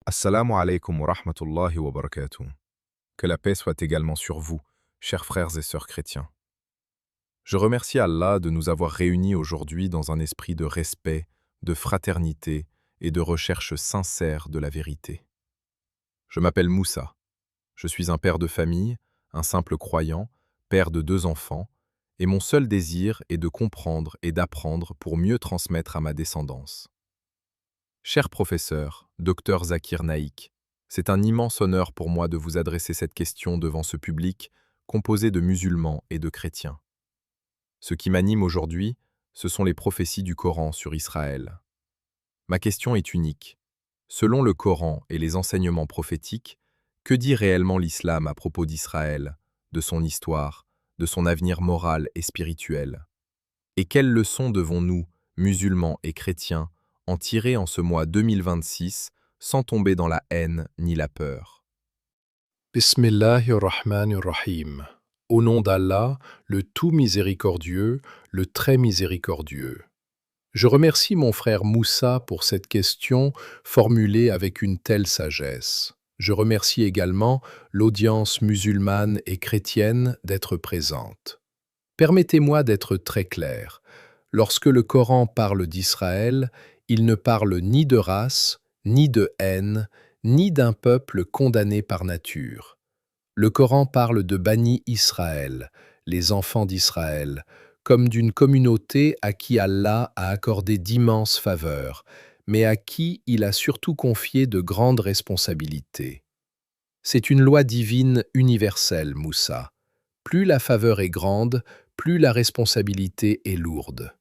Assalamu alaikum wa rahmatullahi wa barakatuh. Que la paix soit également sur vous, chers frères et sœurs chrétiens. Je remercie Allah de nous avoir réunis aujourd'hui dans un esprit de respect, de fraternité et de recherche sincère de la vérité. Je m'appelle Moussa. Je suis un père de famille, un simple croyant, père de 2 enfants, et mon seul désir est de comprendre et d'apprendre pour mieux transmettre à ma descendance. Cher professeur, docteur Zakir Naïk, c'est un immense honneur pour moi de vous adresser cette question devant ce public composé de musulmans et de chrétiens. Ce qui m'anime aujourd'hui, ce sont les prophéties du Coran sur Israël. Ma question est unique. Selon le Coran et les enseignements prophétiques, que dit réellement l'islam à propos d'Israël, de son histoire, de son avenir moral et spirituel? Et quelles leçons devons-nous, musulmans et chrétiens, en tirer en ce mois 2026 sans tomber dans la haine ni la peur? Bismillahirrahmanirrahim. Au nom d'Allah, le tout miséricordieux, le très miséricordieux. Je remercie mon frère Moussa pour cette question formulée avec une telle sagesse. Je remercie également l'audience musulmane et chrétienne d'être présente. Permettez-moi d'être très clair. Lorsque le Coran parle d'Israël, il ne parle ni de race, ni de haine, ni d'un peuple condamné par nature. Le Coran parle de Bani Israël, les enfants d'Israël, comme d'une communauté à qui Allah a accordé d'immenses faveurs, mais à qui il a surtout confié de grandes responsabilités. C'est une loi divine universelle, Moussa. Plus la faveur est grande, plus la responsabilité est lourde.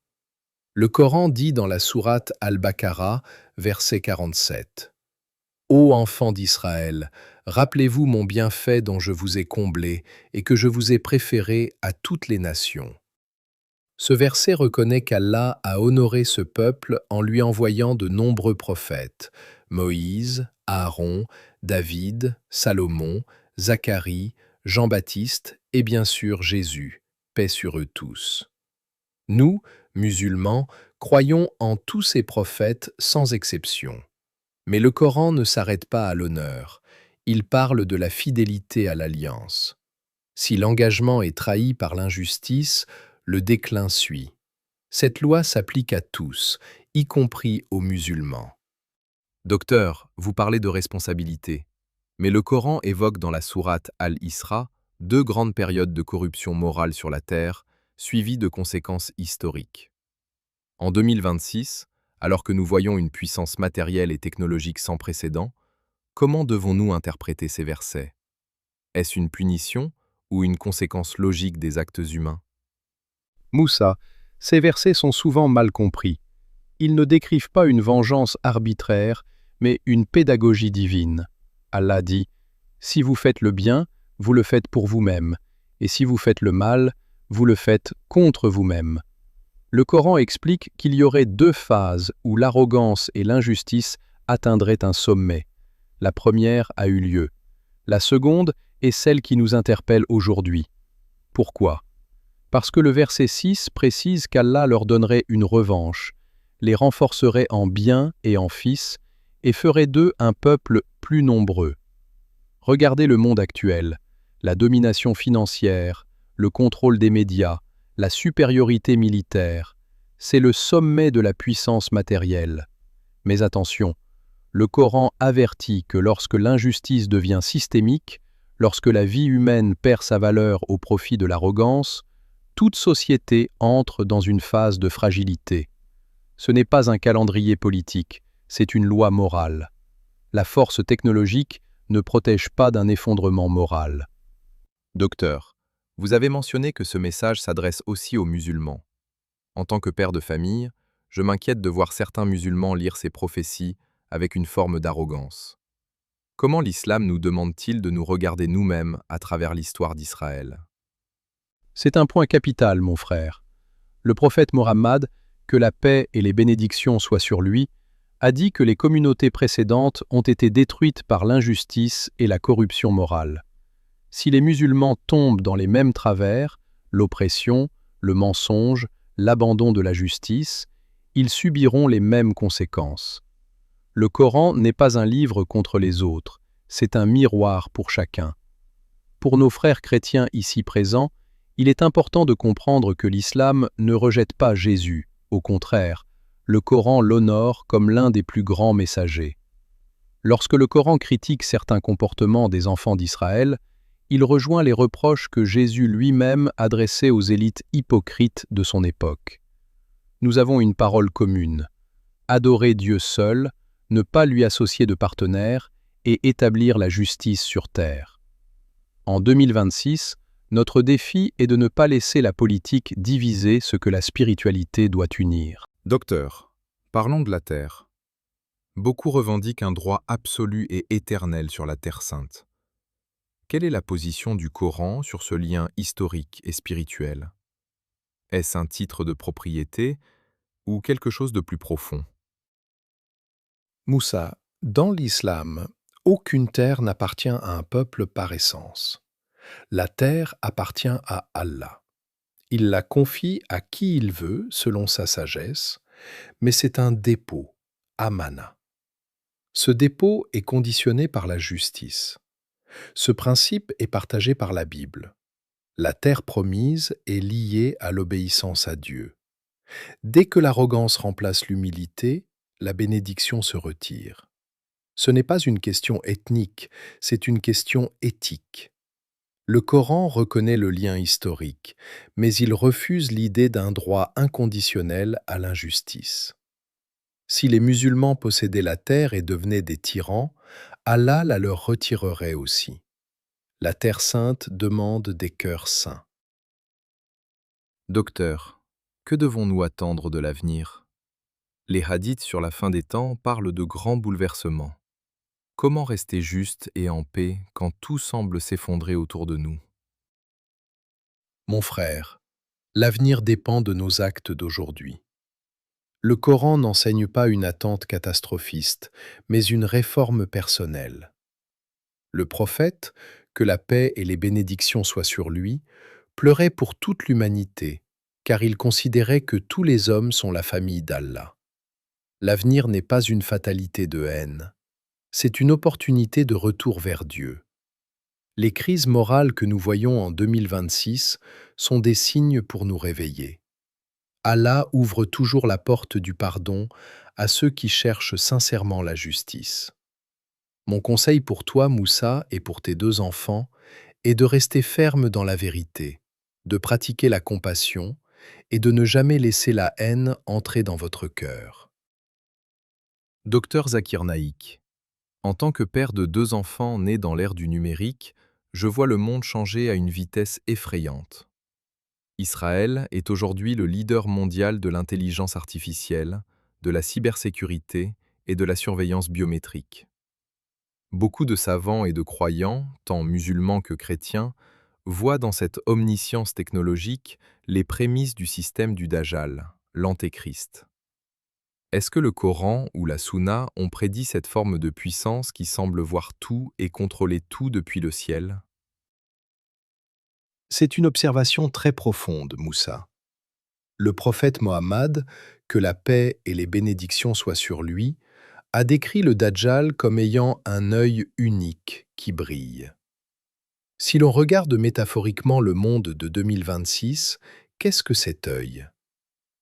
Le Coran dit dans la sourate Al-Baqarah, verset 47, « Ô enfants d'Israël, rappelez-vous mon bienfait dont je vous ai comblé et que je vous ai préféré à toutes les nations. » Ce verset reconnaît qu'Allah a honoré ce peuple en lui envoyant de nombreux prophètes, Moïse, Aaron, David, Salomon, Zacharie, Jean-Baptiste et bien sûr Jésus, paix sur eux tous. Nous, musulmans, croyons en tous ces prophètes sans exception. Mais le Coran ne s'arrête pas à l'honneur, il parle de la fidélité à l'alliance. Si l'engagement est trahi par l'injustice, le déclin suit. Cette loi s'applique à tous, y compris aux musulmans. Docteur, vous parlez de responsabilité, mais le Coran évoque dans la sourate Al-Isra 2 grandes périodes de corruption morale sur la terre, suivies de conséquences historiques. En 2026, alors que nous voyons une puissance matérielle et technologique sans précédent, comment devons-nous interpréter ces versets? Est-ce une punition ou une conséquence logique des actes humains? Moussa, ces versets sont souvent mal compris. Ils ne décrivent pas une vengeance arbitraire, mais une pédagogie divine. Allah dit « Si vous faites le bien, vous le faites pour vous-même, et si vous faites le mal, vous le faites contre vous-même. » Le Coran explique qu'il y aurait 2 phases où l'arrogance et l'injustice atteindraient un sommet. La première a eu lieu. La seconde est celle qui nous interpelle aujourd'hui. Pourquoi? Parce que le verset 6 précise qu'Allah leur donnerait une revanche, les renforcerait en biens et en fils, et ferait d'eux un peuple plus nombreux. Regardez le monde actuel, la domination financière, le contrôle des médias, la supériorité militaire, c'est le sommet de la puissance matérielle. Mais attention, le Coran avertit que lorsque l'injustice devient systémique, lorsque la vie humaine perd sa valeur au profit de l'arrogance, toute société entre dans une phase de fragilité. Ce n'est pas un calendrier politique, c'est une loi morale. La force technologique ne protège pas d'un effondrement moral. Docteur, vous avez mentionné que ce message s'adresse aussi aux musulmans. En tant que père de famille, je m'inquiète de voir certains musulmans lire ces prophéties avec une forme d'arrogance. Comment l'islam nous demande-t-il de nous regarder nous-mêmes à travers l'histoire d'Israël? C'est un point capital, mon frère. Le prophète Mohammed, que la paix et les bénédictions soient sur lui, a dit que les communautés précédentes ont été détruites par l'injustice et la corruption morale. Si les musulmans tombent dans les mêmes travers, l'oppression, le mensonge, l'abandon de la justice, ils subiront les mêmes conséquences. Le Coran n'est pas un livre contre les autres, c'est un miroir pour chacun. Pour nos frères chrétiens ici présents, il est important de comprendre que l'islam ne rejette pas Jésus, au contraire, le Coran l'honore comme l'un des plus grands messagers. Lorsque le Coran critique certains comportements des enfants d'Israël, il rejoint les reproches que Jésus lui-même adressait aux élites hypocrites de son époque. Nous avons une parole commune: adorer Dieu seul, ne pas lui associer de partenaire et établir la justice sur terre. En 2026, notre défi est de ne pas laisser la politique diviser ce que la spiritualité doit unir. Docteur, parlons de la terre. Beaucoup revendiquent un droit absolu et éternel sur la Terre sainte. Quelle est la position du Coran sur ce lien historique et spirituel? Est-ce un titre de propriété ou quelque chose de plus profond? Moussa, dans l'islam, aucune terre n'appartient à un peuple par essence. La terre appartient à Allah. Il la confie à qui il veut selon sa sagesse, mais c'est un dépôt, amana. Ce dépôt est conditionné par la justice. Ce principe est partagé par la Bible. La terre promise est liée à l'obéissance à Dieu. Dès que l'arrogance remplace l'humilité, la bénédiction se retire. Ce n'est pas une question ethnique, c'est une question éthique. Le Coran reconnaît le lien historique, mais il refuse l'idée d'un droit inconditionnel à l'injustice. Si les musulmans possédaient la terre et devenaient des tyrans, Allah la leur retirerait aussi. La terre sainte demande des cœurs saints. Docteur, que devons-nous attendre de l'avenir? Les hadiths sur la fin des temps parlent de grands bouleversements. Comment rester juste et en paix quand tout semble s'effondrer autour de nous? Mon frère, l'avenir dépend de nos actes d'aujourd'hui. Le Coran n'enseigne pas une attente catastrophiste, mais une réforme personnelle. Le prophète, que la paix et les bénédictions soient sur lui, pleurait pour toute l'humanité, car il considérait que tous les hommes sont la famille d'Allah. L'avenir n'est pas une fatalité de haine, c'est une opportunité de retour vers Dieu. Les crises morales que nous voyons en 2026 sont des signes pour nous réveiller. Allah ouvre toujours la porte du pardon à ceux qui cherchent sincèrement la justice. Mon conseil pour toi, Moussa, et pour tes 2 enfants, est de rester ferme dans la vérité, de pratiquer la compassion et de ne jamais laisser la haine entrer dans votre cœur. Docteur Zakir Naïk, en tant que père de 2 enfants nés dans l'ère du numérique, je vois le monde changer à une vitesse effrayante. Israël est aujourd'hui le leader mondial de l'intelligence artificielle, de la cybersécurité et de la surveillance biométrique. Beaucoup de savants et de croyants, tant musulmans que chrétiens, voient dans cette omniscience technologique les prémices du système du Dajjal, l'Antéchrist. Est-ce que le Coran ou la Sunna ont prédit cette forme de puissance qui semble voir tout et contrôler tout depuis le ciel? C'est une observation très profonde, Moussa. Le prophète Mohammed, que la paix et les bénédictions soient sur lui, a décrit le Dajjal comme ayant un œil unique qui brille. Si l'on regarde métaphoriquement le monde de 2026, qu'est-ce que cet œil?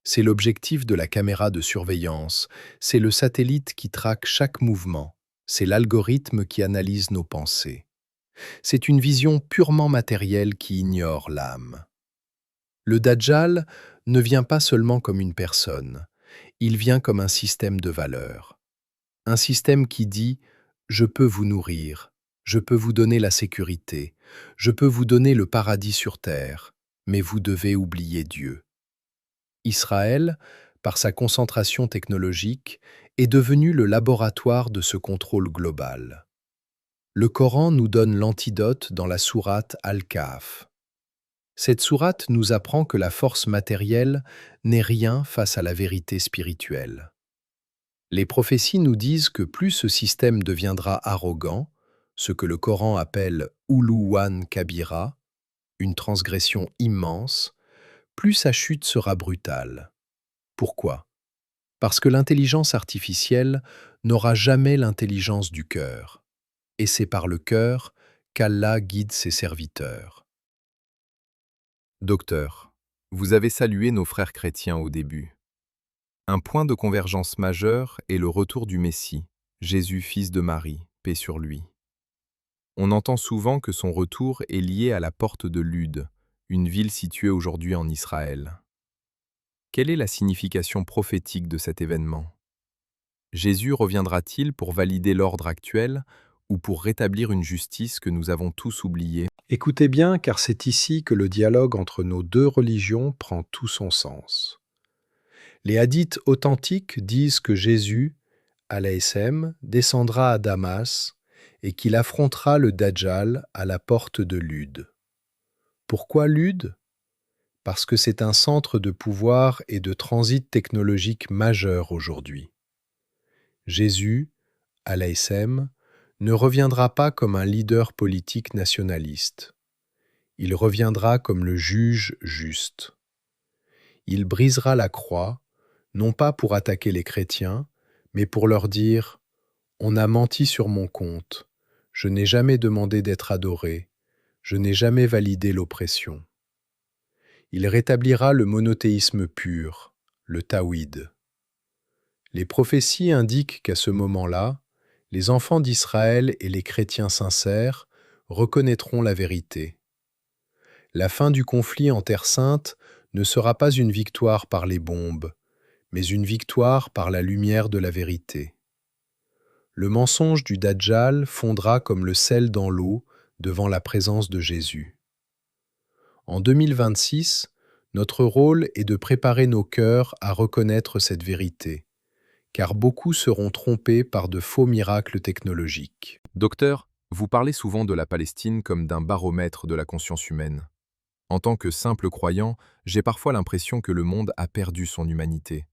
C'est l'objectif de la caméra de surveillance, c'est le satellite qui traque chaque mouvement, c'est l'algorithme qui analyse nos pensées. C'est une vision purement matérielle qui ignore l'âme. Le Dajjal ne vient pas seulement comme une personne, il vient comme un système de valeurs. Un système qui dit « je peux vous nourrir, je peux vous donner la sécurité, je peux vous donner le paradis sur terre, mais vous devez oublier Dieu ». Israël, par sa concentration technologique, est devenu le laboratoire de ce contrôle global. Le Coran nous donne l'antidote dans la sourate Al-Kahf. Cette sourate nous apprend que la force matérielle n'est rien face à la vérité spirituelle. Les prophéties nous disent que plus ce système deviendra arrogant, ce que le Coran appelle Uluwan Kabira, une transgression immense, plus sa chute sera brutale. Pourquoi? Parce que l'intelligence artificielle n'aura jamais l'intelligence du cœur, et c'est par le cœur qu'Allah guide ses serviteurs. Docteur, vous avez salué nos frères chrétiens au début. Un point de convergence majeur est le retour du Messie, Jésus fils de Marie, paix sur lui. On entend souvent que son retour est lié à la porte de Lude, une ville située aujourd'hui en Israël. Quelle est la signification prophétique de cet événement? Jésus reviendra-t-il pour valider l'ordre actuel ou pour rétablir une justice que nous avons tous oubliée? Écoutez bien, car c'est ici que le dialogue entre nos deux religions prend tout son sens. Les hadiths authentiques disent que Jésus, alayhi salam, descendra à Damas et qu'il affrontera le Dajjal à la porte de Lude. Pourquoi Lude? Parce que c'est un centre de pouvoir et de transit technologique majeur aujourd'hui. Jésus, alayhi salam, ne reviendra pas comme un leader politique nationaliste. Il reviendra comme le juge juste. Il brisera la croix, non pas pour attaquer les chrétiens, mais pour leur dire « On a menti sur mon compte, je n'ai jamais demandé d'être adoré, je n'ai jamais validé l'oppression. » Il rétablira le monothéisme pur, le tawhid. Les prophéties indiquent qu'à ce moment-là, les enfants d'Israël et les chrétiens sincères reconnaîtront la vérité. La fin du conflit en Terre Sainte ne sera pas une victoire par les bombes, mais une victoire par la lumière de la vérité. Le mensonge du Dajjal fondra comme le sel dans l'eau devant la présence de Jésus. En 2026, notre rôle est de préparer nos cœurs à reconnaître cette vérité, car beaucoup seront trompés par de faux miracles technologiques. Docteur, vous parlez souvent de la Palestine comme d'un baromètre de la conscience humaine. En tant que simple croyant, j'ai parfois l'impression que le monde a perdu son humanité.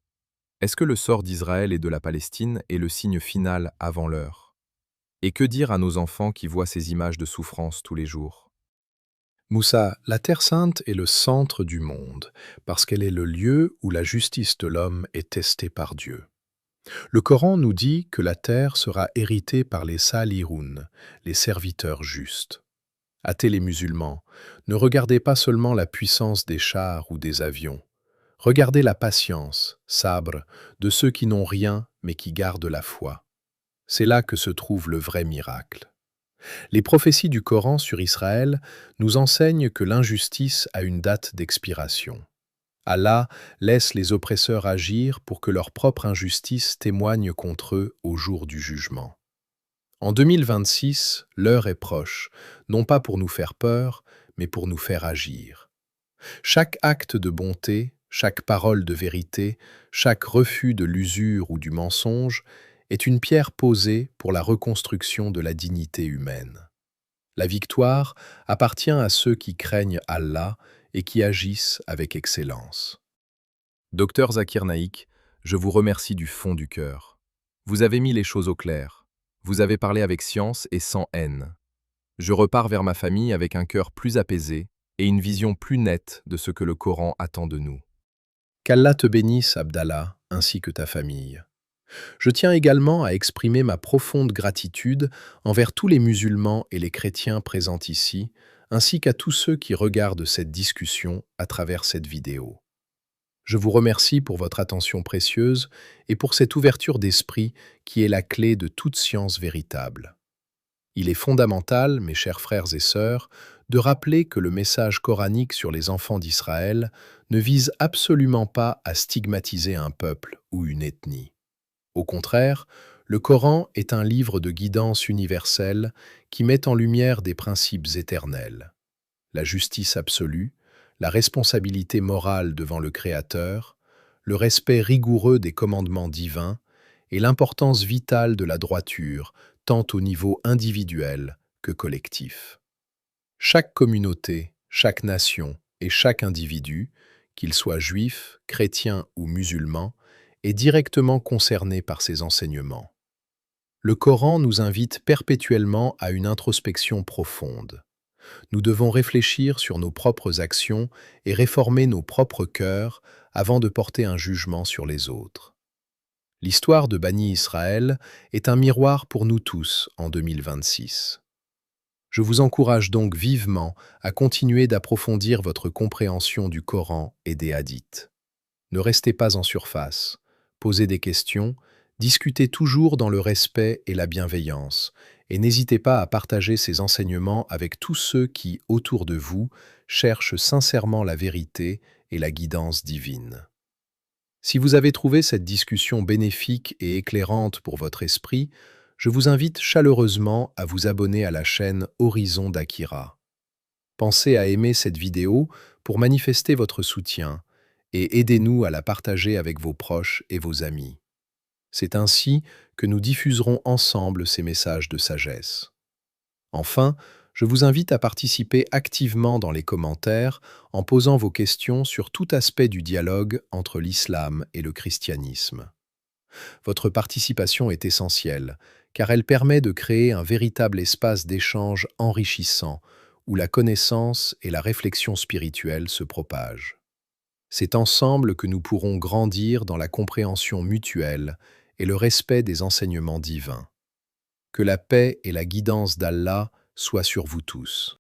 Est-ce que le sort d'Israël et de la Palestine est le signe final avant l'heure? Et que dire à nos enfants qui voient ces images de souffrance tous les jours? Moussa, la Terre Sainte est le centre du monde, parce qu'elle est le lieu où la justice de l'homme est testée par Dieu. Le Coran nous dit que la terre sera héritée par les salihoun, les serviteurs justes. Hâtez les musulmans, ne regardez pas seulement la puissance des chars ou des avions. Regardez la patience, sabre, de ceux qui n'ont rien mais qui gardent la foi. C'est là que se trouve le vrai miracle. Les prophéties du Coran sur Israël nous enseignent que l'injustice a une date d'expiration. Allah laisse les oppresseurs agir pour que leur propre injustice témoigne contre eux au jour du jugement. En 2026, l'heure est proche, non pas pour nous faire peur, mais pour nous faire agir. Chaque acte de bonté, chaque parole de vérité, chaque refus de l'usure ou du mensonge est une pierre posée pour la reconstruction de la dignité humaine. La victoire appartient à ceux qui craignent Allah et qui agissent avec excellence. Docteur Zakir Naïk, je vous remercie du fond du cœur. Vous avez mis les choses au clair. Vous avez parlé avec science et sans haine. Je repars vers ma famille avec un cœur plus apaisé et une vision plus nette de ce que le Coran attend de nous. Qu'Allah te bénisse, Abdallah, ainsi que ta famille. Je tiens également à exprimer ma profonde gratitude envers tous les musulmans et les chrétiens présents ici, ainsi qu'à tous ceux qui regardent cette discussion à travers cette vidéo. Je vous remercie pour votre attention précieuse et pour cette ouverture d'esprit qui est la clé de toute science véritable. Il est fondamental, mes chers frères et sœurs, de rappeler que le message coranique sur les enfants d'Israël ne vise absolument pas à stigmatiser un peuple ou une ethnie. Au contraire, le Coran est un livre de guidance universelle qui met en lumière des principes éternels. La justice absolue, la responsabilité morale devant le Créateur, le respect rigoureux des commandements divins et l'importance vitale de la droiture, tant au niveau individuel que collectif. Chaque communauté, chaque nation et chaque individu, qu'il soit juif, chrétien ou musulman, est directement concerné par ces enseignements. Le Coran nous invite perpétuellement à une introspection profonde. Nous devons réfléchir sur nos propres actions et réformer nos propres cœurs avant de porter un jugement sur les autres. L'histoire de Bani Israël est un miroir pour nous tous en 2026. Je vous encourage donc vivement à continuer d'approfondir votre compréhension du Coran et des hadiths. Ne restez pas en surface, posez des questions, discutez toujours dans le respect et la bienveillance, et n'hésitez pas à partager ces enseignements avec tous ceux qui, autour de vous, cherchent sincèrement la vérité et la guidance divine. Si vous avez trouvé cette discussion bénéfique et éclairante pour votre esprit, je vous invite chaleureusement à vous abonner à la chaîne Horizon d'Akira. Pensez à aimer cette vidéo pour manifester votre soutien et aidez-nous à la partager avec vos proches et vos amis. C'est ainsi que nous diffuserons ensemble ces messages de sagesse. Enfin, je vous invite à participer activement dans les commentaires en posant vos questions sur tout aspect du dialogue entre l'islam et le christianisme. Votre participation est essentielle, car elle permet de créer un véritable espace d'échange enrichissant, où la connaissance et la réflexion spirituelle se propagent. C'est ensemble que nous pourrons grandir dans la compréhension mutuelle et le respect des enseignements divins. Que la paix et la guidance d'Allah soient sur vous tous.